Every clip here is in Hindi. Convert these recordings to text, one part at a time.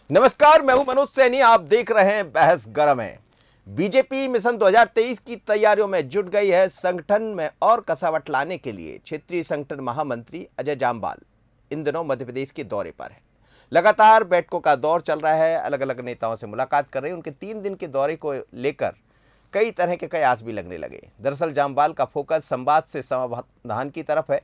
नमस्कार, मैं हूं मनोज सैनी। आप देख रहे हैं बहस गरम है। बीजेपी मिशन 2023 की तैयारियों में जुट गई है। संगठन में और कसावट लाने के लिए क्षेत्रीय संगठन महामंत्री अजय जामवाल इन दिनों मध्य प्रदेश के दौरे पर है। लगातार बैठकों का दौर चल रहा है, अलग अलग नेताओं से मुलाकात कर रहे हैं। उनके 3 दिन के दौरे को लेकर कई तरह के कयास भी लगने लगे। दरअसल जामवाल का फोकस संवाद से समाधान की तरफ है।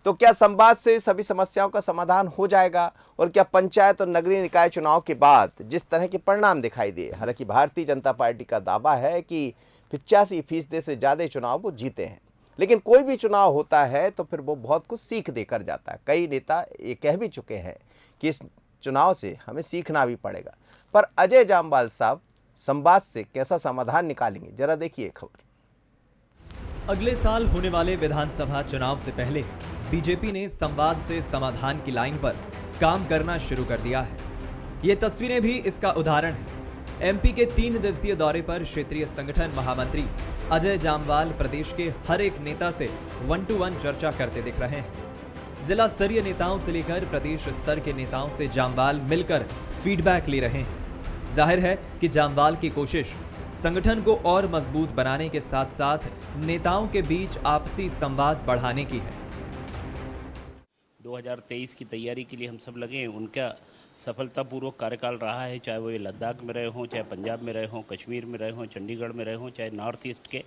तो क्या संवाद से सभी समस्याओं का समाधान हो जाएगा? और क्या पंचायत और नगरीय निकाय चुनाव के बाद जिस तरह के परिणाम दिखाई दिए, हालांकि भारतीय जनता पार्टी का दावा है कि 85% से ज्यादा चुनाव वो जीते हैं, लेकिन कोई भी चुनाव होता है तो फिर वो बहुत कुछ सीख देकर जाता है। कई नेता ये कह भी चुके हैं कि इस चुनाव से हमें सीखना भी पड़ेगा। पर अजय जामवाल साहब संवाद से कैसा समाधान निकालेंगे, जरा देखिए खबर। अगले साल होने वाले विधानसभा चुनाव से पहले बीजेपी ने संवाद से समाधान की लाइन पर काम करना शुरू कर दिया है। ये तस्वीरें भी इसका उदाहरण है। एमपी के 3 दिवसीय दौरे पर क्षेत्रीय संगठन महामंत्री अजय जामवाल प्रदेश के हर एक नेता से 1-to-1 चर्चा करते दिख रहे हैं। जिला स्तरीय नेताओं से लेकर प्रदेश स्तर के नेताओं से जामवाल मिलकर फीडबैक ले रहे हैं। जाहिर है कि जामवाल की कोशिश संगठन को और मजबूत बनाने के साथ साथ नेताओं के बीच आपसी संवाद बढ़ाने की है। 2023 की तैयारी के लिए हम सब लगे हैं। उनका सफलतापूर्वक कार्यकाल रहा है, चाहे वो ये लद्दाख में रहे हों, चाहे पंजाब में रहे हों, कश्मीर में रहे हों, चंडीगढ़ में रहे हों, चाहे नॉर्थ ईस्ट के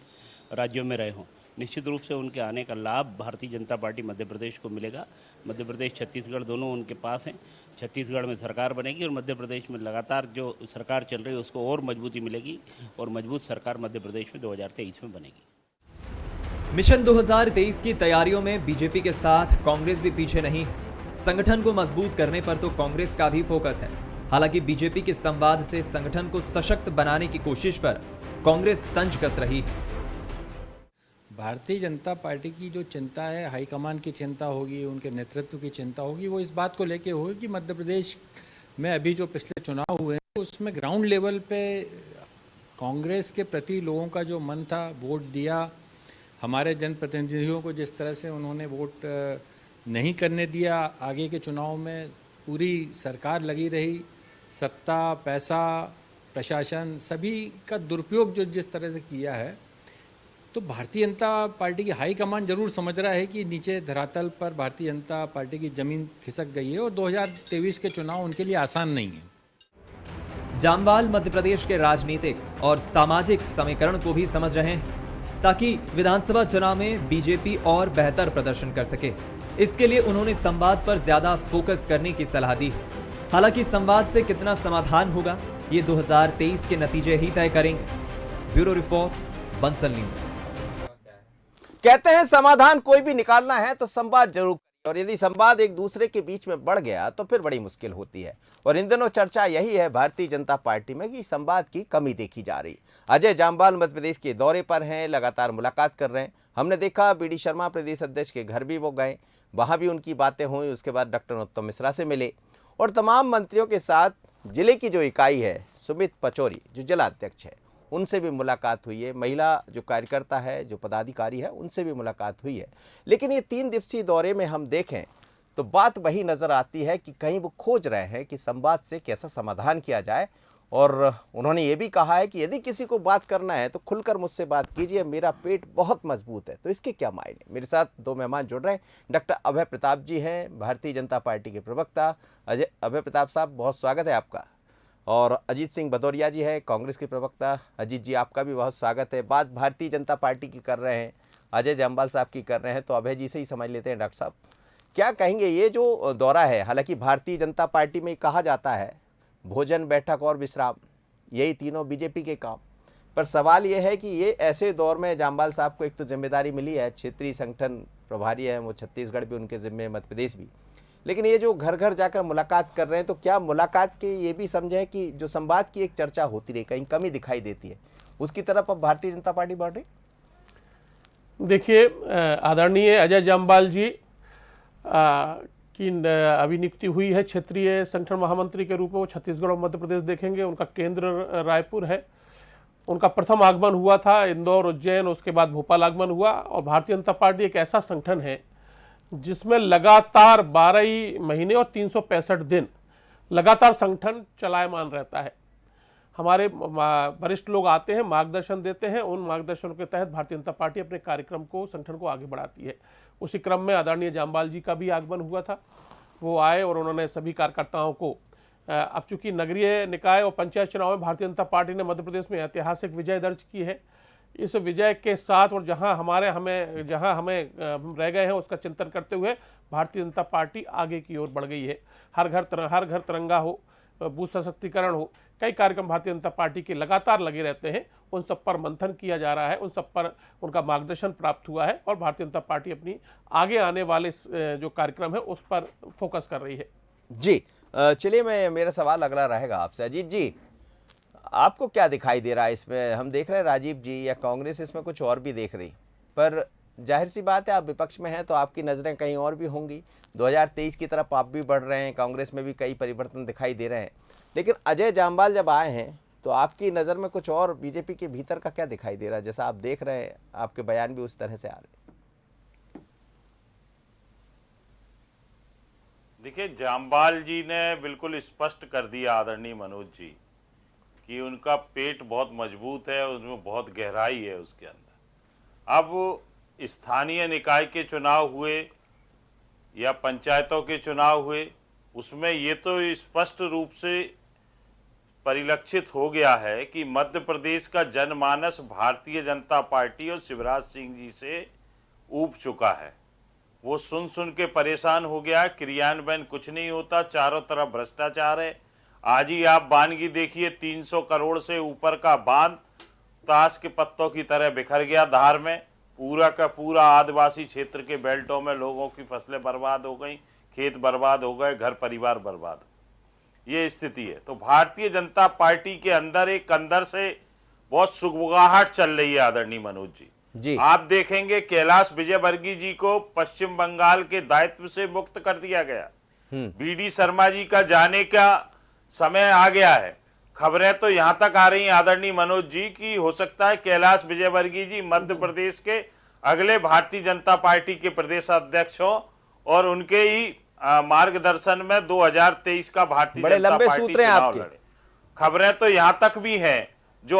राज्यों में रहे हों। निश्चित रूप से उनके आने का लाभ भारतीय जनता पार्टी मध्य प्रदेश को मिलेगा। मध्य प्रदेश छत्तीसगढ़ दोनों उनके पास हैं। छत्तीसगढ़ में सरकार बनेगी और मध्य प्रदेश में लगातार जो सरकार चल रही है उसको और मजबूती मिलेगी और मजबूत सरकार मध्य प्रदेश में 2023 में बनेगी। मिशन 2023 की तैयारियों में बीजेपी के साथ कांग्रेस भी पीछे नहीं है। संगठन को मजबूत करने पर तो कांग्रेस का भी फोकस है। हालांकि बीजेपी के संवाद से संगठन को सशक्त बनाने की कोशिश पर कांग्रेस तंज कस रही है। भारतीय जनता पार्टी की जो चिंता है, हाईकमान की चिंता होगी, उनके नेतृत्व की चिंता होगी, वो इस बात को लेके होगी कि मध्य प्रदेश में अभी जो पिछले चुनाव हुए हैं उसमें ग्राउंड लेवल पे कांग्रेस के प्रति लोगों का जो मन था, वोट दिया। हमारे जनप्रतिनिधियों को जिस तरह से उन्होंने वोट नहीं करने दिया, आगे के चुनाव में पूरी सरकार लगी रही, सत्ता, पैसा, प्रशासन सभी का दुरुपयोग जो जिस तरह से किया है, तो भारतीय जनता पार्टी की हाईकमान जरूर समझ रहा है कि नीचे धरातल पर भारतीय जनता पार्टी की जमीन खिसक गई है और 2023 के चुनाव उनके लिए आसान नहीं है। जामवाल मध्य प्रदेश के राजनीतिक और सामाजिक समीकरण को भी समझ रहे हैं ताकि विधानसभा चुनाव में बीजेपी और बेहतर प्रदर्शन कर सके। इसके लिए उन्होंने संवाद पर ज्यादा फोकस करने की सलाह दी। हालांकि संवाद से कितना समाधान होगा ये 2023 के नतीजे ही तय करेंगे। Bureau report, Bansal news. कहते हैं समाधान कोई भी निकालना है तो संवाद जरूर करें, और यदि संवाद एक दूसरे के बीच में बढ़ गया तो फिर बड़ी मुश्किल होती है। और इन दिनों चर्चा यही है भारतीय जनता पार्टी में कि संवाद की कमी देखी जा रही। अजय जामवाल मध्य प्रदेश के दौरे पर हैं, लगातार मुलाकात कर रहे हैं। हमने देखा बीडी शर्मा प्रदेश अध्यक्ष के घर भी वो गए, वहां भी उनकी बातें हुई। उसके बाद डॉक्टर उत्तम मिश्रा से मिले और तमाम मंत्रियों के साथ जिले की जो इकाई है, सुमित पचौरी जो जिला अध्यक्ष है, उनसे भी मुलाकात हुई है। महिला जो कार्यकर्ता है, जो पदाधिकारी है, उनसे भी मुलाकात हुई है। लेकिन ये 3 दिवसीय दौरे में हम देखें तो बात वही नजर आती है कि कहीं वो खोज रहे हैं कि संवाद से कैसा समाधान किया जाए। और उन्होंने ये भी कहा है कि यदि किसी को बात करना है तो खुलकर मुझसे बात कीजिए, मेरा पेट बहुत मजबूत है। तो इसके क्या मायने? मेरे साथ 2 मेहमान जुड़ रहे हैं। डॉक्टर अभय प्रताप जी हैं, भारतीय जनता पार्टी के प्रवक्ता। अभय प्रताप साहब, बहुत स्वागत है आपका। और अजीत सिंह भदौरिया जी है, कांग्रेस के प्रवक्ता। अजीत जी, आपका भी बहुत स्वागत है। बात भारतीय जनता पार्टी की कर रहे हैं, अजय जामवाल साहब की कर रहे हैं, तो अभय जी से ही समझ लेते हैं। डॉक्टर साहब, क्या कहेंगे? ये जो दौरा है, हालांकि भारतीय जनता पार्टी में कहा जाता है भोजन, बैठक और विश्राम, यही तीनों बीजेपी के काम। पर सवाल ये है कि ये ऐसे दौर में जामवाल साहब को एक तो जिम्मेदारी मिली है, क्षेत्रीय संगठन प्रभारी है, वो छत्तीसगढ़ भी उनके जिम्मे, मध्य प्रदेश भी। लेकिन ये जो घर घर जाकर मुलाकात कर रहे हैं, तो क्या मुलाकात के ये भी समझें कि जो संवाद की एक चर्चा होती रही, कहीं कमी दिखाई देती है, उसकी तरफ अब भारतीय जनता पार्टी बढ़ रही? देखिए, आदरणीय अजय जामवाल जी की अभी नियुक्ति हुई है क्षेत्रीय संगठन महामंत्री के रूप में। वो छत्तीसगढ़ और मध्य प्रदेश देखेंगे। उनका केंद्र रायपुर है। उनका प्रथम आगमन हुआ था इंदौर, उज्जैन, उसके बाद भोपाल आगमन हुआ। और भारतीय जनता पार्टी एक ऐसा संगठन है जिसमें लगातार 12 महीने और 365 दिन लगातार संगठन चलायमान रहता है। हमारे वरिष्ठ लोग आते हैं, मार्गदर्शन देते हैं, उन मार्गदर्शनों के तहत भारतीय जनता पार्टी अपने कार्यक्रम को, संगठन को आगे बढ़ाती है। उसी क्रम में आदरणीय जामवाल जी का भी आगमन हुआ था। वो आए और उन्होंने सभी कार्यकर्ताओं को, अब चूंकि नगरीय निकाय और पंचायत चुनाव में भारतीय जनता पार्टी ने मध्य प्रदेश में ऐतिहासिक विजय दर्ज की है, इस विजय के साथ और जहां हम रह गए हैं उसका चिंतन करते हुए भारतीय जनता पार्टी आगे की ओर बढ़ गई है। हर घर तिरंगा हो, बूथ सशक्तिकरण हो, कई कार्यक्रम भारतीय जनता पार्टी के लगातार लगे रहते हैं। उन सब पर मंथन किया जा रहा है, उन सब पर उनका मार्गदर्शन प्राप्त हुआ है और भारतीय जनता पार्टी अपनी आगे आने वाले जो कार्यक्रम है उस पर फोकस कर रही है। जी चलिए, मेरा सवाल अगला रहेगा आपसे। अजीत जी, आपको क्या दिखाई दे रहा है इसमें? हम देख रहे हैं राजीव जी या कांग्रेस इसमें कुछ और भी देख रही, पर जाहिर सी बात है आप विपक्ष में हैं तो आपकी नज़रें कहीं और भी होंगी। 2023 की तरफ आप भी बढ़ रहे हैं, कांग्रेस में भी कई परिवर्तन दिखाई दे रहे हैं, लेकिन अजय जामवाल जब आए हैं तो आपकी नज़र में कुछ और बीजेपी के भीतर का क्या दिखाई दे रहा है? जैसा आप देख रहे हैं, आपके बयान भी उस तरह से आ रहे हैं। देखिए, जामवाल जी ने बिल्कुल स्पष्ट कर दिया आदरणीय मनोज जी कि उनका पेट बहुत मजबूत है, उसमें बहुत गहराई है उसके अंदर। अब स्थानीय निकाय के चुनाव हुए या पंचायतों के चुनाव हुए, उसमें ये तो स्पष्ट रूप से परिलक्षित हो गया है कि मध्य प्रदेश का जनमानस भारतीय जनता पार्टी और शिवराज सिंह जी से ऊब चुका है। वो सुन सुन के परेशान हो गया, क्रियान्वयन कुछ नहीं होता, चारों तरफ भ्रष्टाचार है। आज ही आप बानगी देखिए, 300 करोड़ से ऊपर का बांध ताश के पत्तों की तरह बिखर गया धार में। पूरा का पूरा आदिवासी क्षेत्र के बेल्टों में लोगों की फसलें बर्बाद हो गई, खेत बर्बाद हो गए, घर परिवार बर्बाद, ये स्थिति है। तो भारतीय जनता पार्टी के अंदर एक अंदर से बहुत सुगबुगाहट चल रही है आदरणीय मनोज जी। आप देखेंगे कैलाश विजयवर्गीय जी को पश्चिम बंगाल के दायित्व से मुक्त कर दिया गया। बीडी शर्मा जी का जाने का समय आ गया है। खबरें तो यहां तक आ रही हैं आदरणीय मनोज जी की हो सकता है कैलाश विजयवर्गीय जी मध्य प्रदेश के अगले भारतीय जनता पार्टी के प्रदेश अध्यक्ष हो और उनके ही मार्गदर्शन में 2023 का भारतीय जनता पार्टी चुनाव लड़े। खबरें तो यहां तक भी हैं, जो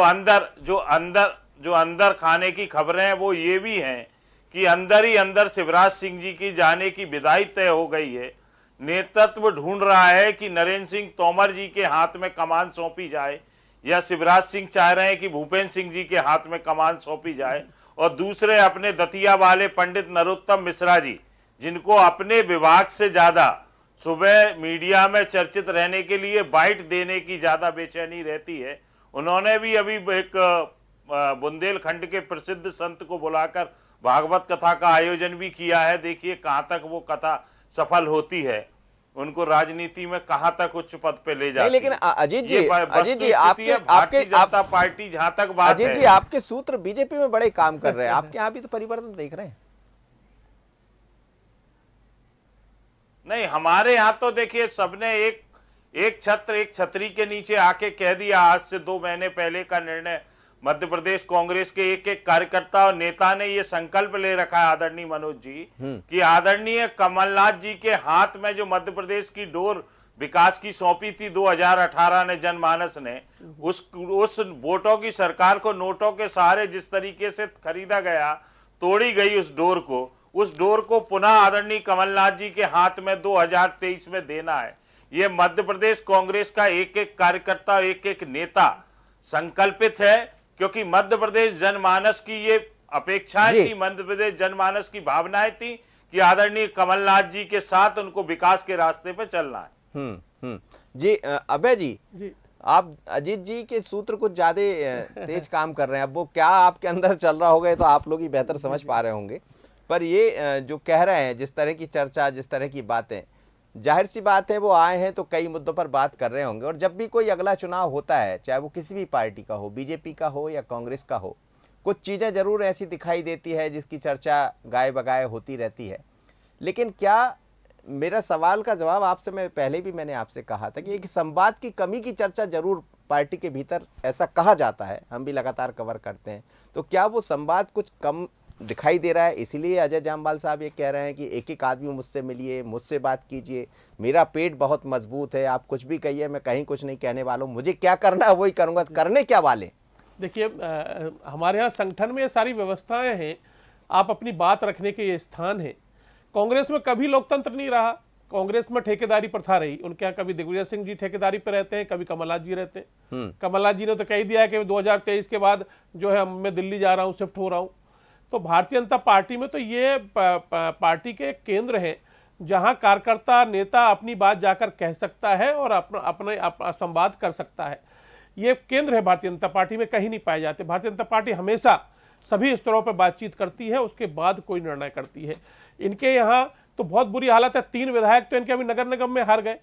अंदर खाने की खबरें हैं वो ये भी हैं कि अंदर ही अंदर शिवराज सिंह जी की जाने की विदाई तय हो गई है। नेतृत्व ढूंढ रहा है कि नरेंद्र सिंह तोमर जी के हाथ में कमान सौंपी जाए या शिवराज सिंह चाह रहे हैं कि भूपेंद्र सिंह जी के हाथ में कमान सौंपी जाए, और दूसरे अपने दतिया वाले पंडित नरोत्तम मिश्रा जी, जिनको अपने विभाग से ज्यादा सुबह मीडिया में चर्चित रहने के लिए बाइट देने की ज्यादा बेचैनी रहती है, उन्होंने भी अभी एक बुंदेलखंड के प्रसिद्ध संत को बुलाकर भागवत कथा का आयोजन भी किया है। देखिए कहां तक वो कथा सफल होती है, उनको राजनीति में कहां तक उच्च पद पे ले जाती है। लेकिन अजीत जी भारतीय जनता पार्टी जहां तक बात अजीत जी, आपके सूत्र बीजेपी में बड़े काम कर रहे हैं, आपके यहाँ भी तो परिवर्तन देख रहे हैं। नहीं, हमारे यहाँ तो देखिए सबने एक छतरी के नीचे आके कह दिया। आज से 2 महीने पहले का निर्णय मध्य प्रदेश कांग्रेस के एक कार्यकर्ता और नेता ने ये संकल्प ले रखा है आदरणीय मनोज जी कि आदरणीय कमलनाथ जी के हाथ में जो मध्य प्रदेश की डोर विकास की सौंपी थी 2018 ने जनमानस ने, उस वोटों की सरकार को नोटों के सहारे जिस तरीके से खरीदा गया, तोड़ी गई उस डोर को पुनः आदरणीय कमलनाथ जी के हाथ में 2023 में देना है। ये मध्य प्रदेश कांग्रेस का एक एक कार्यकर्ता, एक एक नेता संकल्पित है, क्योंकि मध्य प्रदेश जनमानस की ये अपेक्षाएं थी, मध्य प्रदेश जनमानस की भावनाएं थी कि आदरणीय कमलनाथ जी के साथ उनको विकास के रास्ते पे चलना है। जी अभय जी, आप अजीत जी के सूत्र कुछ ज्यादा तेज काम कर रहे हैं। अब वो क्या आपके अंदर चल रहा होगा तो आप लोग ही बेहतर समझ पा रहे होंगे, पर ये जो कह रहे हैं, जिस तरह की चर्चा, जिस तरह की बातें, जाहिर सी बात है वो आए हैं तो कई मुद्दों पर बात कर रहे होंगे। और जब भी कोई अगला चुनाव होता है, चाहे वो किसी भी पार्टी का हो, बीजेपी का हो या कांग्रेस का हो, कुछ चीज़ें जरूर ऐसी दिखाई देती है जिसकी चर्चा गाय बगाए होती रहती है। लेकिन क्या, मेरा सवाल का जवाब आपसे मैं पहले भी मैंने आपसे कहा था कि एक संवाद की कमी की चर्चा जरूर पार्टी के भीतर ऐसा कहा जाता है, हम भी लगातार कवर करते हैं, तो क्या वो संवाद कुछ कम दिखाई दे रहा है, इसीलिए अजय जामवाल साहब ये कह रहे हैं कि एक एक आदमी मुझसे मिलिए, मुझसे बात कीजिए, मेरा पेट बहुत मजबूत है, आप कुछ भी कहिए, मैं कहीं कुछ नहीं कहने वाला हूँ, मुझे क्या करना है वही करूँगा। करने क्या वाले? देखिए, हमारे यहाँ संगठन में ये सारी व्यवस्थाएं हैं, आप अपनी बात रखने के ये स्थान है। कांग्रेस में कभी लोकतंत्र नहीं रहा, कांग्रेस में ठेकेदारी प्रथा रही। उनके यहाँ कभी दिग्विजय सिंह जी ठेकेदारी पे रहते हैं, कभी कमलनाथ जी रहते हैं। कमलनाथ जी ने तो कह दिया है कि 2023 के बाद जो है मैं दिल्ली जा रहा हूँ, शिफ्ट हो रहा हूँ। तो भारतीय जनता पार्टी में तो ये पार्टी के केंद्र हैं जहां कार्यकर्ता नेता अपनी बात जाकर कह सकता है और अपना संवाद कर सकता है। ये केंद्र है भारतीय जनता पार्टी में, कहीं नहीं पाए जाते। भारतीय जनता पार्टी हमेशा सभी स्तरों पर बातचीत करती है, उसके बाद कोई निर्णय करती है। इनके यहाँ तो बहुत बुरी हालत है, 3 विधायक तो इनके अभी नगर निगम में हार गए।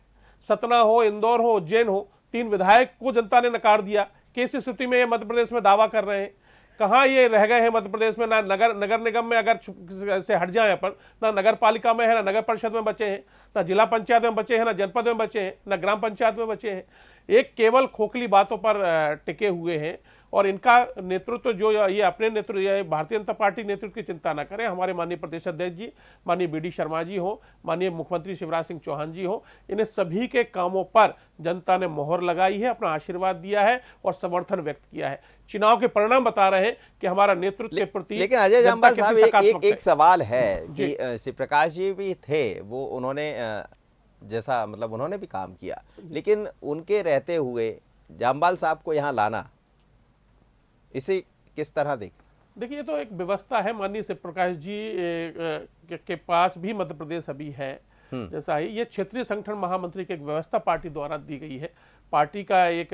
सतना हो, इंदौर हो, उज्जैन हो, 3 विधायक को जनता ने नकार दिया। किस स्थिति में ये मध्य प्रदेश में दावा कर रहे हैं? कहाँ ये रह गए हैं मध्य प्रदेश में? ना नगर निगम में अगर से हट जाए अपन, ना नगर पालिका में है, ना नगर परिषद में बचे हैं, ना जिला पंचायत में बचे हैं, ना जनपद में बचे हैं, ना ग्राम पंचायत में बचे हैं। एक केवल खोखली बातों पर टिके हुए हैं। और इनका नेतृत्व जो ये अपने नेतृत्व, भारतीय जनता पार्टी नेतृत्व की चिंता न करें। हमारे माननीय प्रदेश अध्यक्ष जी, माननीय BD शर्मा जी हो, माननीय मुख्यमंत्री शिवराज सिंह चौहान जी हो, इन्हें सभी के कामों पर जनता ने मोहर लगाई है, अपना आशीर्वाद दिया है और समर्थन व्यक्त किया है। चुनाव के परिणाम बता रहे हैं कि हमारा नेतृत्व के प्रति। लेकिन अजय जामवाल साहब, एक सवाल है कि शिवप्रकाश जी भी थे, वो उन्होंने जैसा मतलब उन्होंने भी काम किया, लेकिन उनके रहते हुए जामवाल साहब को यहाँ लाना, इसे किस तरह देखिए, ये तो एक व्यवस्था है। माननीय शिवप्रकाश जी के पास भी मध्य प्रदेश अभी है, जैसा ही ये क्षेत्रीय संगठन महामंत्री की एक व्यवस्था पार्टी द्वारा दी गई है। पार्टी का एक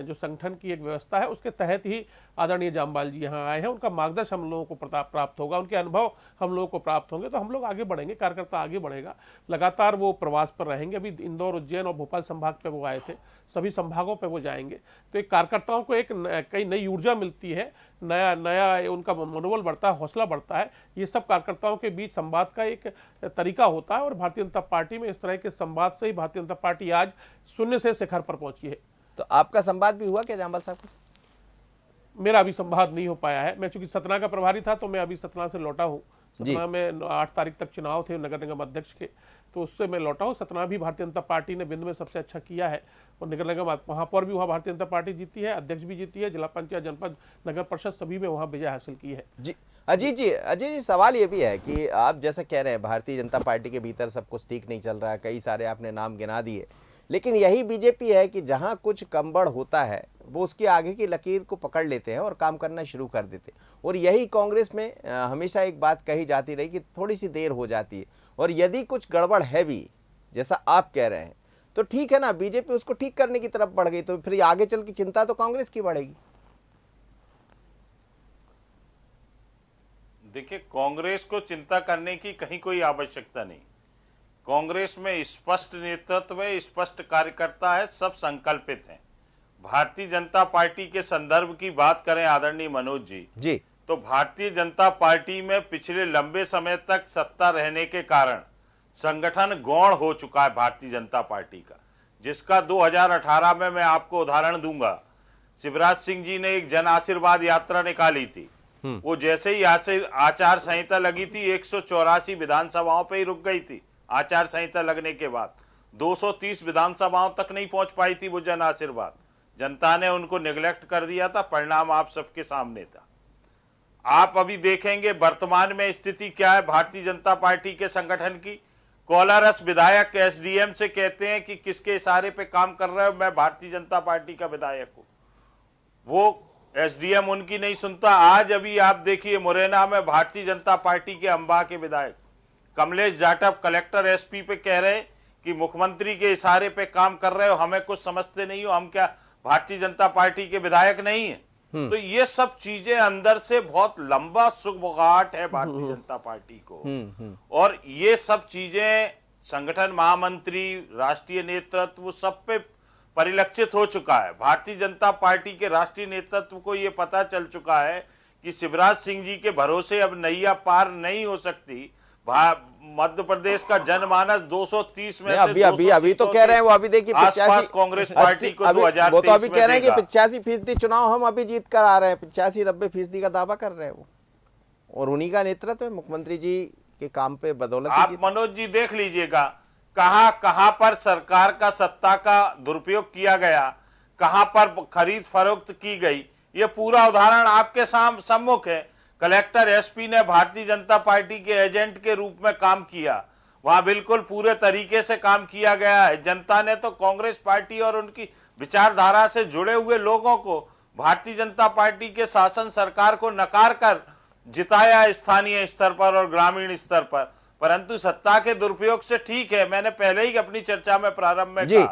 जो संगठन की एक व्यवस्था है, उसके तहत ही आदरणीय जामवाल जी यहाँ आए हैं। उनका मार्गदर्शन हम लोगों को प्राप्त होगा, उनके अनुभव हम लोगों को प्राप्त होंगे, तो हम लोग आगे बढ़ेंगे, कार्यकर्ता आगे बढ़ेगा। लगातार वो प्रवास पर रहेंगे। अभी इंदौर, उज्जैन और भोपाल संभाग पे वो आए थे, सभी संभागों पे वो जाएंगे। तो एक कार्यकर्ताओं को एक कई नई ऊर्जा मिलती है, नया उनका मनोबल बढ़ता है, हौसला बढ़ता है। ये सब कार्यकर्ताओं के बीच संवाद का एक तरीका होता है और भारतीय जनता पार्टी में इस तरह के संवाद से ही भारतीय जनता पार्टी आज शून्य से शिखर पर पहुंची है। तो आपका संवाद भी हुआ क्या जामवाल साहब के साथ? मेरा अभी संवाद नहीं हो पाया है। मैं चूंकि सतना का प्रभारी था, तो मैं अभी सतना से लौटा हूँ। सतना में 8 तारीख तक चुनाव थे नगर निगम अध्यक्ष के, तो उससे मैं लौटा हूँ। सतना भी भारतीय जनता पार्टी ने बिंद में सबसे अच्छा किया है और नगर निगम महापौर भी वहाँ भारतीय जनता पार्टी जीती है, अध्यक्ष भी जीती है, जिला पंचायत, जनपद, नगर परिषद सभी में वहाँ विजय हासिल की है। जी अजय जी, सवाल ये भी है कि आप जैसा कह रहे हैं भारतीय जनता पार्टी के भीतर सब कुछ ठीक नहीं चल रहा है, कई सारे आपने नाम गिना दिए, लेकिन यही बीजेपी है कि जहां कुछ कमबड़ होता है वो उसके आगे की लकीर को पकड़ लेते हैं और काम करना शुरू कर देते हैं। और यही कांग्रेस में हमेशा एक बात कही जाती रही कि थोड़ी सी देर हो जाती है, और यदि कुछ गड़बड़ है भी जैसा आप कह रहे हैं तो ठीक है ना, बीजेपी उसको ठीक करने की तरफ बढ़ गई, तो फिर आगे चल की चिंता तो कांग्रेस की बढ़ेगी। देखिए, कांग्रेस को चिंता करने की कहीं कोई आवश्यकता नहीं। कांग्रेस में स्पष्ट नेतृत्व है, स्पष्ट कार्यकर्ता है, सब संकल्पित हैं। भारतीय जनता पार्टी के संदर्भ की बात करें आदरणीय मनोज जी, तो भारतीय जनता पार्टी में पिछले लंबे समय तक सत्ता रहने के कारण संगठन गौण हो चुका है भारतीय जनता पार्टी का, जिसका 2018 में मैं आपको उदाहरण दूंगा। शिवराज सिंह जी ने एक जन आशीर्वाद यात्रा निकाली थी, वो जैसे ही आचार संहिता लगी थी 184 विधानसभाओं पे ही रुक गई थी। आचार संहिता लगने के बाद 230 विधानसभाओं तक नहीं पहुंच पाई थी वो जन आशीर्वाद। जनता ने उनको निगलेक्ट कर दिया था, परिणाम आप सबके सामने था। आप अभी देखेंगे वर्तमान में स्थिति क्या है भारतीय जनता पार्टी के संगठन की। कोलारस विधायक SDM से कहते हैं कि किसके इशारे पे काम कर रहे हो, मैं भारतीय जनता पार्टी का विधायक हूं। वो SDM उनकी नहीं सुनता। आज अभी आप देखिए मुरैना में भारतीय जनता पार्टी के अंबा के विधायक कमलेश जाटव कलेक्टर SP पे कह रहे हैं कि मुख्यमंत्री के इशारे पे काम कर रहे हो, हमें कुछ समझते नहीं हो, हम क्या भारतीय जनता पार्टी के विधायक नहीं है। तो ये सब चीजें अंदर से बहुत लंबा सुगबुगाहट है भारतीय जनता पार्टी को, और ये सब चीजें संगठन महामंत्री, राष्ट्रीय नेतृत्व सब पे परिलक्षित हो चुका है। भारतीय जनता पार्टी के राष्ट्रीय नेतृत्व को ये पता चल चुका है कि शिवराज सिंह जी के भरोसे अब नैया पार नहीं हो सकती। मध्य प्रदेश का जनमानस 230 में से अभी तो कह रहे हैं वो, अभी देखिए 85 कांग्रेस पार्टी को 2023 वो तो अभी कह रहे हैं कि 85% चुनाव हम अभी जीत कर आ रहे हैं, 85-90% का दावा कर रहे हैं वो। और उन्हीं का नेतृत्व है मुख्यमंत्री जी के काम पे बदौलत ही आप जीत। मनोज जी देख लीजिएगा कहां पर सरकार का सत्ता का दुरुपयोग किया गया, कहां पर खरीद फरोख्त की गई, ये पूरा उदाहरण आपके सम्मुख है। कलेक्टर एसपी ने भारतीय जनता पार्टी के एजेंट के रूप में काम किया, वहां बिल्कुल पूरे तरीके से काम किया गया है। जनता ने तो कांग्रेस पार्टी और उनकी विचारधारा से जुड़े हुए लोगों को भारतीय जनता पार्टी के शासन सरकार को नकार कर जिताया स्थानीय स्तर पर और ग्रामीण स्तर पर। परंतु सत्ता के दुरुपयोग से ठीक है, मैंने पहले ही अपनी चर्चा में प्रारंभ में कहा,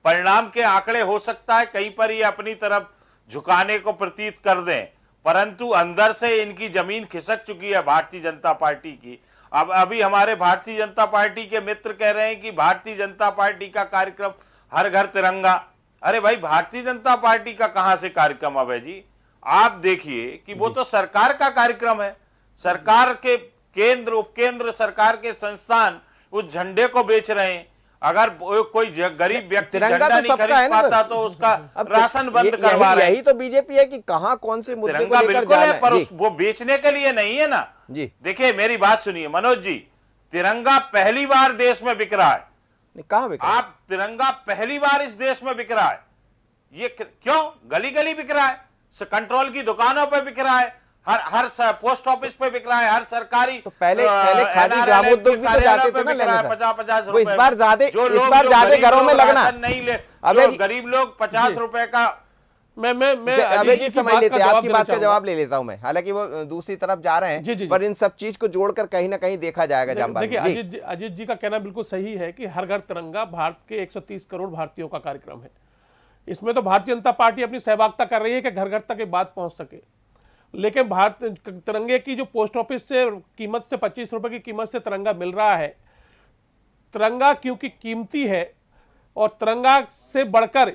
परिणाम के आंकड़े हो सकता है कहीं पर ये अपनी तरफ झुकाने को प्रतीत कर दें, परंतु अंदर से इनकी जमीन खिसक चुकी है भारतीय जनता पार्टी की। अब अभी हमारे भारतीय जनता पार्टी के मित्र कह रहे हैं कि भारतीय जनता पार्टी का कार्यक्रम हर घर तिरंगा। अरे भाई, भारतीय जनता पार्टी का कहां से कार्यक्रम अब है जी? आप देखिए कि वो तो सरकार का कार्यक्रम है। सरकार के केंद्र उपकेंद्र सरकार के संस्थान उस झंडे को बेच रहे हैं। अगर कोई गरीब व्यक्ति झंडा नहीं खरीद पाता तो उसका राशन बंद करवा रहे हैं। यही तो बीजेपी है कि कहां कौन से मुद्दे को लेकर बिल्कुल जाना है, पर जी। वो बेचने के लिए नहीं है ना जी। देखिए मेरी बात सुनिए मनोज जी, तिरंगा पहली बार देश में बिक रहा है। कहां बिक रहा है? आप तिरंगा पहली बार इस देश में बिक रहा है। ये क्यों? गली गली बिक रहा है, कंट्रोल की दुकानों पे बिक रहा है, हर पोस्ट ऑफिस पे बिक रहा है, हर सरकारी तो पहले खादी ग्रामोद्योग भी तो जाते थे ना लेने, 50-50 वो इस बार ज्यादा गरीब घरों में लोग लगना राशन नहीं ले, अबे जो गरीब लोग 50 रुपए का अबे जी समझ लेते हैं, आपकी बात का चाहूंगा। जवाब ले लेता हूं मैं। हालांकि वो दूसरी तरफ जा रहे हैं, जी, जी, पर इन सब चीज को जोड़कर कहीं ना कहीं देखा जाएगा जामबाग देखिए में। जी। अजीत जी का कहना बिल्कुल सही है कि हर घर तिरंगा भारत के 130 करोड़ भारतीयों का कार्यक्रम है। इसमें तो भारतीय जनता पार्टी अपनी सहभागिता कर रही है कि घर घर तक ये बात पहुंच सके। लेकिन भारत तिरंगे की जो पोस्ट ऑफिस से कीमत से 25 रुपए की कीमत से तिरंगा मिल रहा है, तिरंगा क्योंकि कीमती है और तिरंगा से बढ़कर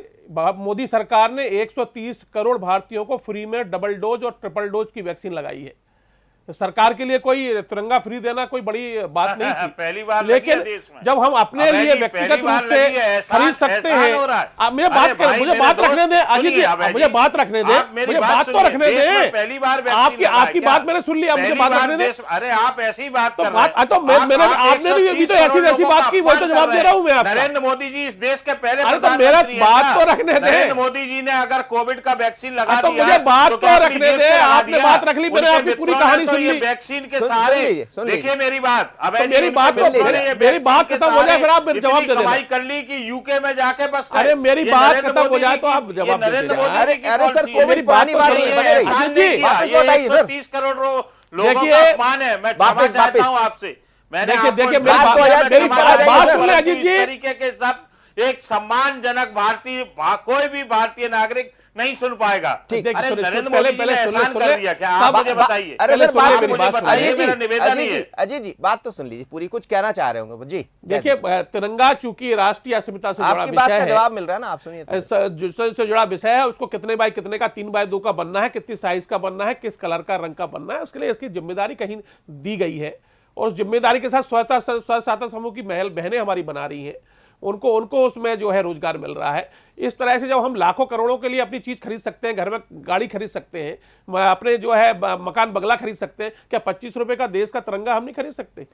मोदी सरकार ने 130 करोड़ भारतीयों को फ्री में डबल डोज और ट्रिपल डोज की वैक्सीन लगाई है। सरकार के लिए कोई तिरंगा फ्री देना कोई बड़ी बात नहीं थी पहली बार लेकिन देश में। जब हम अपने लिए व्यक्तिगत रूप से खरीद सकते हैं। आप मुझे बात रखने दें अजीत जी, मुझे बात रखने दें, मुझे बात तो रखने दें। पहली बार आपकी बात मैंने सुन ली, अब मुझे बात रखने दें। अरे आप ऐसी ही बात कर रहे हैं तो मैंने आपने भी तो ऐसी बात की, वही तो जवाब दे रहा हूं मैं आपको। नरेंद्र मोदी जी इस देश के पहले मेरा बात तो रखने दें। नरेंद्र मोदी जी ने अगर कोविड का वैक्सीन लगा तो दिया मुझे बात तो तो रखने दें। आपने बात रख ली, मैंने आपकी पूरी कहानी सुन ली। वैक्सीन के सारे देखिए मेरी बात, अब मेरी बात खत्म हो जाए फिर आप जवाब दे देना। कमाई कर ली कि यूके में जाके बस अरे मेरी बात खत्म हो जाए तो आप जवाब दे देना। अरे सर, कोविड पुरानी बात नहीं है। 130 करोड़ लोगों का अपमान है। मैं क्षमा चाहता हूं आपसे। मैंने देखिए बात सुन ली अजीत जी। तरीके के सब एक सम्मानजनक भारतीय कोई भी भारतीय नागरिक नहीं सुन पाएगा। अरे नरेंद्र मोदी जी ने एहसान कर दिया क्या? आप मुझे बताइए। अरे सर बात मुझे बताइए, मेरा निवेदन ही है। अजीत जी बात तो सुन लीजिए पूरी, कुछ कहना चाह रहे होंगे जी। देखिए तिरंगा चूंकि राष्ट्रीय अस्मिता से जुड़ा आपकी बात विषय का है, जवाब मिल रहा है ना, आप सुनिए। से जुड़ा विषय है, उसको कितने बाय कितने का 3 बाय 2 का बनना है, कितनी साइज का बनना है, किस कलर का रंग का बनना है, उसके लिए इसकी जिम्मेदारी कहीं दी गई है। और जिम्मेदारी के साथ स्वसहायता समूह की बहनें हमारी बना रही हैं, उनको उसमें जो है रोजगार मिल रहा है। इस तरह से जब हम लाखों करोड़ों के लिए अपनी चीज खरीद सकते हैं, घर में गाड़ी खरीद सकते हैं, अपने जो है मकान बंगला खरीद सकते हैं, क्या 25 रुपए का देश का तिरंगा हम नहीं खरीद सकते?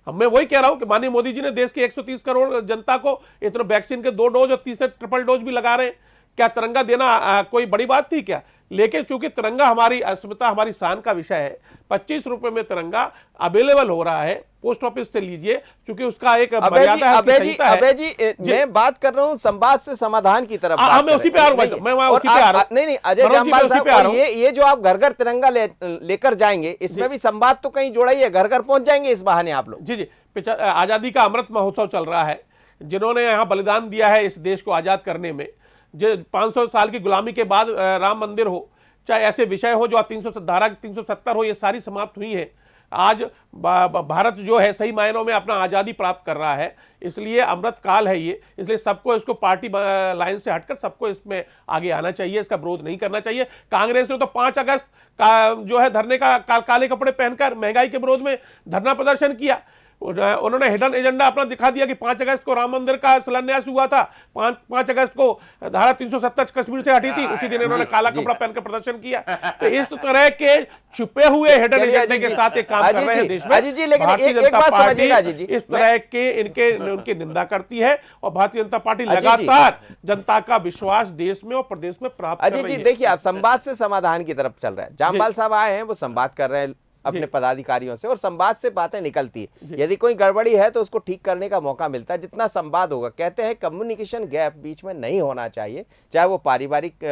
मैं वही कह रहा हूं कि माननीय मोदी जी ने देश के 130 करोड़ जनता को इतना वैक्सीन के 2 डोज और 30 ट्रिपल डोज भी लगा रहे हैं। क्या तिरंगा देना कोई बड़ी बात थी क्या? लेकिन चूंकि तिरंगा हमारी अस्मिता हमारी शान का विषय है, 25 रुपए में तिरंगा अवेलेबल हो रहा है, पोस्ट ऑफिस से लीजिए, क्योंकि उसका एक मर्यादा है। अबे जी मैं बात कर रहा हूं संवाद से समाधान की तरफ। मैं उसी पे आ रहा हूं, मैं उसी पे आ रहा हूं। नहीं अजय जामवाल साहब, ये जो आप घर घर तिरंगा लेकर जाएंगे, इसमें भी संवाद तो कहीं जोड़ा ही है, घर घर पहुंच जाएंगे इस बहाने आप लोग। जी आजादी का अमृत महोत्सव चल रहा है। जिन्होंने यहाँ बलिदान दिया है इस देश को आजाद करने में, जो 500 साल की गुलामी के बाद राम मंदिर हो, चाहे ऐसे विषय हो जो 370 हो, ये सारी समाप्त हुई है। आज भारत जो है सही मायनों में अपना आज़ादी प्राप्त कर रहा है, इसलिए अमृत काल है ये। इसलिए सबको इसको पार्टी लाइन से हटकर सबको इसमें आगे आना चाहिए, इसका विरोध नहीं करना चाहिए। कांग्रेस ने तो 5 अगस्त का जो है धरने का काले कपड़े पहनकर महंगाई के विरोध में धरना प्रदर्शन किया। उन्होंने हिडन एजेंडा अपना दिखा दिया कि 5 अगस्त को राम मंदिर का शिलान्यास हुआ था, 5 अगस्त को धारा 370 कश्मीर से हटी थी, उसी दिन इन्होंने काला कपड़ा पहनकर प्रदर्शन किया। तो इस तरह के छुपे हुए हिडन एजेंडे के साथ एक काम कर रहे हैं देश में। भारतीय जनता पार्टी इस तरह के उनकी निंदा करती है और भारतीय जनता पार्टी लगातार जनता का विश्वास देश में और प्रदेश में प्राप्त कर रही है। अजीत जी देखिए, आप संवाद से समाधान की तरफ चल रहे हैं। जामवाल साहब आए हैं, वो संवाद कर रहे हैं अपने पदाधिकारियों से, और संवाद से बातें निकलती है। यदि कोई गड़बड़ी है तो उसको ठीक करने का मौका मिलता है जितना संवाद होगा। कहते हैं कम्युनिकेशन गैप बीच में नहीं होना चाहिए, चाहे वो पारिवारिक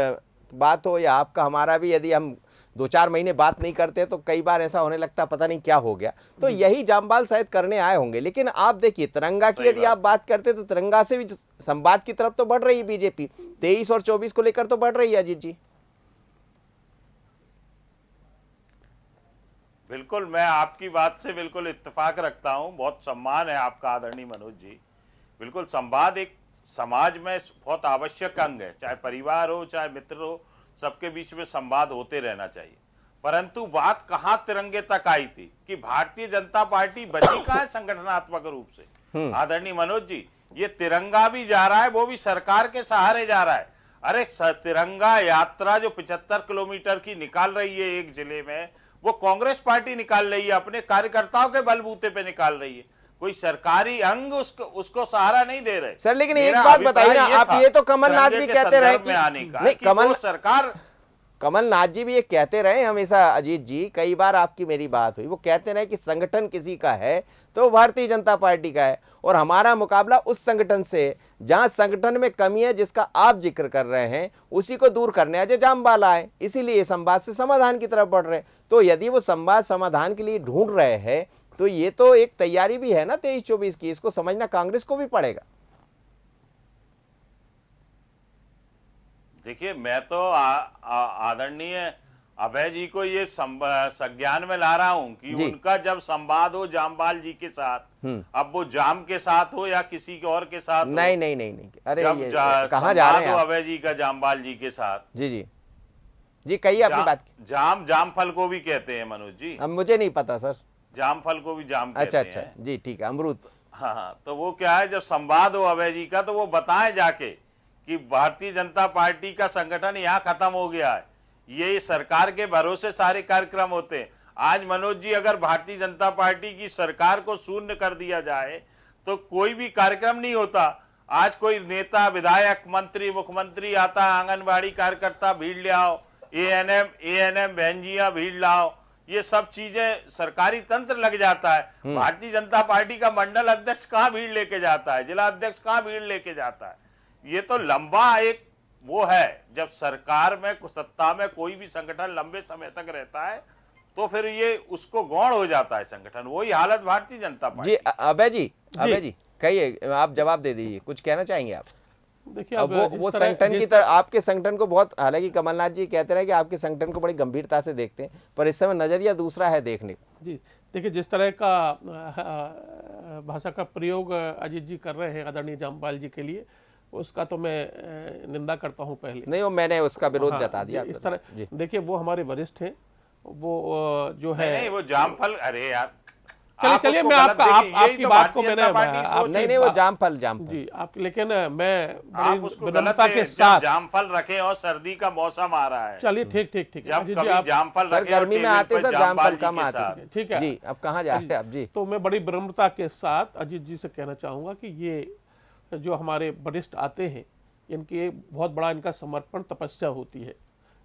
बात हो या आपका हमारा भी। यदि हम 2-4 महीने बात नहीं करते तो कई बार ऐसा होने लगता पता नहीं क्या हो गया। तो यही जामवाल शायद करने आए होंगे। लेकिन आप देखिए, तिरंगा की यदि आप बात करते तो तिरंगा से भी संवाद की तरफ तो बढ़ रही है बीजेपी। 23 और 24 को लेकर तो बढ़ रही है अजीत जी। बिल्कुल, मैं आपकी बात से बिल्कुल इत्तेफाक रखता हूं। बहुत सम्मान है आपका आदरणीय मनोज जी। बिल्कुल, संवाद एक समाज में बहुत आवश्यक अंग है। चाहे परिवार हो चाहे मित्र हो, सबके बीच में संवाद होते रहना चाहिए। परंतु बात कहां तिरंगे तक आई थी कि भारतीय जनता पार्टी बची कहां है संगठनात्मक रूप से। आदरणीय मनोज जी, ये तिरंगा भी जा रहा है, वो भी सरकार के सहारे जा रहा है। अरे तिरंगा यात्रा जो 75 किलोमीटर की निकाल रही है एक जिले में, वो कांग्रेस पार्टी निकाल रही है, अपने कार्यकर्ताओं के बलबूते पे निकाल रही है। कोई सरकारी अंग उसको सहारा नहीं दे रहे। सर लेकिन एक बात बताइए ना, आप ये तो कमलनाथ भी कहते रहे कि नहीं, सरकार कमलनाथ जी भी ये कहते रहे हमेशा अजीत जी, कई बार आपकी मेरी बात हुई, वो कहते रहे कि संगठन किसी का है तो भारतीय जनता पार्टी का है, और हमारा मुकाबला उस संगठन से जहां संगठन में कमी है जिसका आप जिक्र कर रहे हैं, उसी को दूर करने आज जामवाल आए। इसीलिए संवाद से समाधान की तरफ बढ़ रहे हैं। तो यदि वो संवाद समाधान के लिए ढूंढ रहे हैं तो ये तो एक तैयारी भी है ना 23-24 की, इसको समझना कांग्रेस को भी पड़ेगा। देखिए, मैं तो आदरणीय अभय जी को ये संज्ञान में ला रहा हूं कि उनका जब संवाद हो जामवाल जी के साथ, अब वो जाम के साथ हो या किसी के और के साथ नहीं नहीं नहीं नहीं, अरे जब कहां जा रहे हैं अभय जी का जामवाल जी के साथ। जी जी जी, कहिए अपनी बात। जामफल को भी कहते हैं मनोज जी। अब मुझे नहीं पता सर। जामफल को भी जाम कहते हैं। अच्छा जी, ठीक है, अमरूद। हाँ, तो वो क्या है, जब संवाद हो अभय जी का तो वो बताएं जाके कि भारतीय जनता पार्टी का संगठन यहाँ खत्म हो गया है, ये सरकार के भरोसे सारे कार्यक्रम होते हैं। आज मनोज जी, अगर भारतीय जनता पार्टी की सरकार को शून्य कर दिया जाए तो कोई भी कार्यक्रम नहीं होता। आज कोई नेता, विधायक, मंत्री, मुख्यमंत्री आता है, आंगनबाड़ी कार्यकर्ता भीड़ ले आओ, एएनएम बहनजियां भीड़ लाओ, ये सब चीजें सरकारी तंत्र लग जाता है। भारतीय जनता पार्टी का मंडल अध्यक्ष कहाँ भीड़ लेके जाता है, जिला अध्यक्ष कहाँ भीड़ लेके जाता है। ये तो लंबा एक वो है, जब सरकार में सत्ता में कोई भी संगठन लंबे समय तक रहता है तो फिर ये उसको गौण हो जाता है संगठन। वही हालत भारतीय जनता पार्टी। जी अभय जी कहिए, आप जवाब दे दीजिए, कुछ कहना चाहेंगे आप? देखिए, अब वो संगठन की तरह आपके संगठन को बहुत, हालांकि कमलनाथ जी कहते रहे कि आपके संगठन को बड़ी गंभीरता से देखते हैं, पर इस समय नजरिया दूसरा है देखने का। जी देखिए, जिस तरह का भाषा का प्रयोग अजीत जी कर रहे हैं आदरणीय जामवाल जी के लिए, उसका तो मैं निंदा करता हूं पहले। नहीं, वो मैंने उसका विरोध जता दिया। इस तरह देखिए, वो हमारे वरिष्ठ हैं, वो जो है नहीं वो जामफल, अरे यार चलिए मैं आपकी बात को मैंने नहीं वो जामफल जी आप, लेकिन मैं आप उसको विनम्रता के साथ जामफल रखें और सर्दी का मौसम आ रहा है। चलिए ठीक जब कभी जामफल रखें, गर्मी में आते सर जामफल कम आते हैं। ठीक है जी, अब कहाँ जा रहे हैं आप? जी, तो मैं बड़ी विनम्रता के साथ अजीत जी से कहना चाहूंगा कि ये जो हमारे वरिष्ठ आते हैं, इनके बहुत बड़ा इनका समर्पण तपस्या होती है।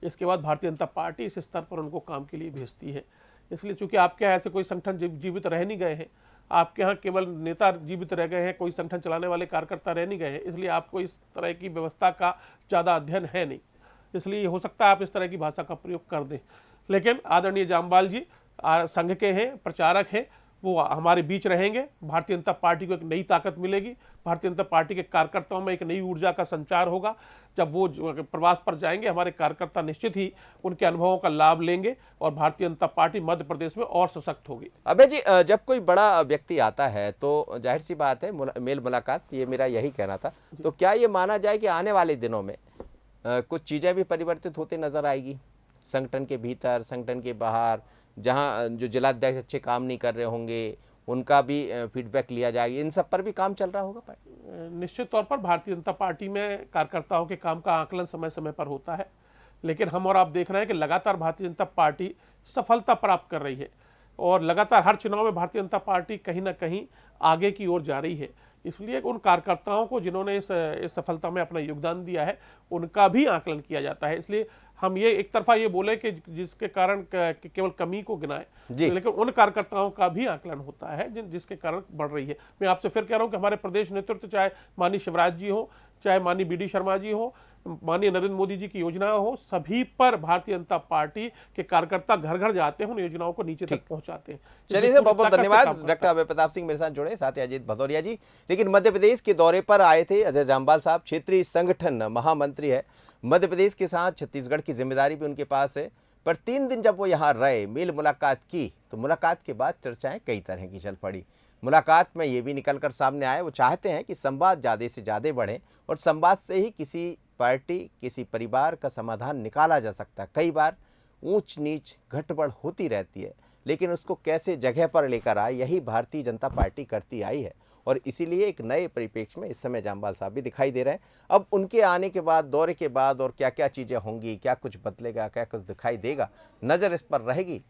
इसके बाद भारतीय जनता पार्टी इस स्तर पर उनको काम के लिए भेजती है। इसलिए चूंकि आपके यहाँ ऐसे कोई संगठन जीवित रह नहीं गए हैं, आपके यहाँ केवल नेता जीवित रह गए हैं, कोई संगठन चलाने वाले कार्यकर्ता रह नहीं गए हैं, इसलिए आपको इस तरह की व्यवस्था का ज़्यादा अध्ययन है नहीं। इसलिए हो सकता है आप इस तरह की भाषा का प्रयोग कर दें। लेकिन आदरणीय जामवाल जी संघ के हैं, प्रचारक हैं, वो हमारे बीच रहेंगे। भारतीय जनता पार्टी को एक नई ताकत मिलेगी, भारतीय जनता पार्टी के कार्यकर्ताओं में एक नई ऊर्जा का संचार होगा। जब वो प्रवास पर जाएंगे, हमारे कार्यकर्ता निश्चित ही उनके अनुभवों का लाभ लेंगे और भारतीय जनता पार्टी मध्य प्रदेश में और सशक्त होगी। अबे जी, जब कोई बड़ा व्यक्ति आता है तो जाहिर सी बात है मेल मुलाकात, ये मेरा यही कहना था। तो क्या ये माना जाए कि आने वाले दिनों में कुछ चीज़ें भी परिवर्तित होती नजर आएगी संगठन के भीतर, संगठन के बाहर, जहां जो जिलाध्यक्ष अच्छे काम नहीं कर रहे होंगे उनका भी फीडबैक लिया जाएगा, इन सब पर भी काम चल रहा होगा पार्टी? निश्चित तौर पर भारतीय जनता पार्टी में कार्यकर्ताओं के काम का आकलन समय समय पर होता है, लेकिन हम और आप देख रहे हैं कि लगातार भारतीय जनता पार्टी सफलता प्राप्त कर रही है और लगातार हर चुनाव में भारतीय जनता पार्टी कहीं ना कहीं आगे की ओर जा रही है। इसलिए उन कार्यकर्ताओं को जिन्होंने इस सफलता में अपना योगदान दिया है उनका भी आकलन किया जाता है। इसलिए हम ये एक तरफा ये बोले कि जिसके कारण केवल कमी को गिनाए, लेकिन उन कार्यकर्ताओं का भी आकलन होता है जिसके कारण बढ़ रही है। मैं आपसे फिर कह रहा हूं कि हमारे प्रदेश नेतृत्व, चाहे माननीय शिवराज जी हो, चाहे माननीय बी डी शर्मा जी हो, माननीय नरेंद्र मोदी जी की योजना हो, सभी पर भारतीय जनता पार्टी के कार्यकर्ता घर घर जाते हैं, उन योजनाओं को नीचे तक पहुंचाते हैं। चलिए सर, बहुत बहुत धन्यवाद। डॉक्टर अभय प्रताप सिंह मेरे साथ जुड़े, साथ ही अजीत भदौरिया जी। लेकिन मध्य प्रदेश के दौरे पर आए थे अजय जाम्वाल साहब, क्षेत्रीय संगठन महामंत्री है मध्य प्रदेश के साथ, छत्तीसगढ़ की जिम्मेदारी भी उनके पास है। पर 3 दिन जब वो यहाँ रहे, मेल मुलाकात की, तो मुलाकात के बाद चर्चाएं कई तरह की चल पड़ी। मुलाकात में ये भी निकलकर सामने आए, वो चाहते हैं कि संवाद ज़्यादा से ज़्यादा बढ़े और संवाद से ही किसी पार्टी, किसी परिवार का समाधान निकाला जा सकता है। कई बार ऊंच नीच घटबढ़ होती रहती है, लेकिन उसको कैसे जगह पर लेकर आए, यही भारतीय जनता पार्टी करती आई है। और इसीलिए एक नए परिप्रेक्ष्य में इस समय जाम्वाल साहब भी दिखाई दे रहे हैं। अब उनके आने के बाद, दौरे के बाद, और क्या क्या चीज़ें होंगी, क्या कुछ बदलेगा, क्या कुछ दिखाई देगा, नज़र इस पर रहेगी।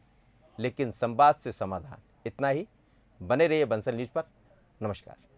लेकिन संवाद से समाधान, इतना ही। बने रहिए बंसल न्यूज़ पर। नमस्कार।